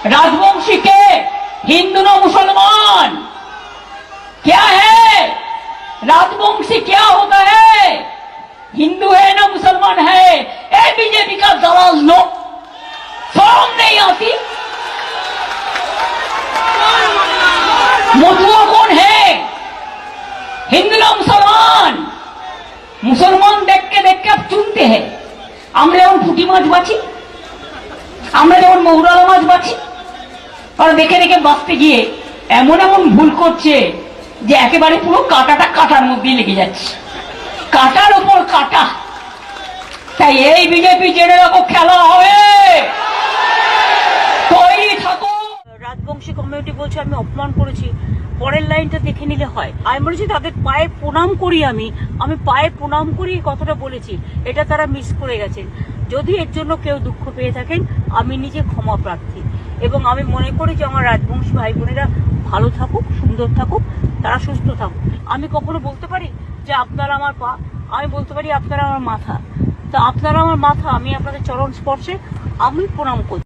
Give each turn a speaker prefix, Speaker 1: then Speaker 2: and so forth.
Speaker 1: राजवंशी के हिंदू न मुसलमान क्या है? राजवंशी क्या होता है? हिंदू है ना मुसलमान है? ए बीजेपी का दलाल लोग शर्म नहीं आती? मथुआ कौन है? हिंदू ना मुसलमान? मुसलमान देख के आप चुनते हैं। আমরা যেমন পুঁটি মাছ বাছি, আমরা যেমন মৌরালা মাছ বাছি, আর দেখে দেখে বাঁচতে গিয়ে এমন এমন ভুল করছে যে একেবারে পুরো কাঁটাটা কাঁটার মধ্যেই লেগে যাচ্ছে, কাঁটার উপর কাঁটা। তাই এই বিজেপি জেনে রাখো, খেলা হবে, তৈরি থাকো।
Speaker 2: রাজবংশী কমিউনিটি বলছে আমি অপমান করেছি, পরের লাইনটা দেখে নিলে হয়। আমি বলেছি তাদের পায়ে প্রণাম করি, আমি পায়ে প্রণাম করি কথাটা বলেছি, এটা তারা মিস করে গেছেন। যদি এর জন্য কেউ দুঃখ পেয়ে থাকেন, আমি নিজে ক্ষমা প্রার্থী এবং আমি মনে করি যে আমার রাজবংশী ভাই বোনেরা ভালো থাকুক, সুন্দর থাকুক, তারা সুস্থ থাকুক। আমি কখনো বলতে পারি যে আপনারা আমার পা, আমি বলতে পারি আপনারা আমার মাথা। তো আপনারা আমার মাথা, আমি আপনাদের চরণ স্পর্শে আমি প্রণাম করি।